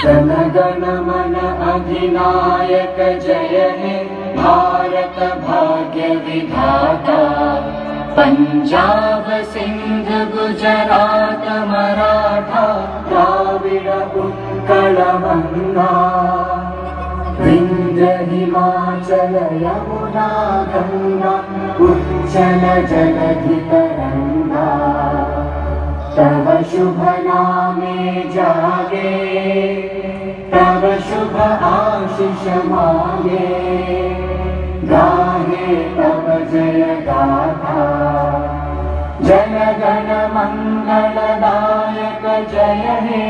जन गण मन अधिनायक जय हे भारत भाग्य विधाता। पंजाब सिंध गुजरात मराठा द्राविड उत्कल गंगा। विंध्य हिमाचल यमुना गंगा उच्चल जलधि तरंगा। तव शुभ नामे जागे तव शुभ आशीष मांगे। गाहे तव जय गाथा जन गण मंगलदायक जय हे।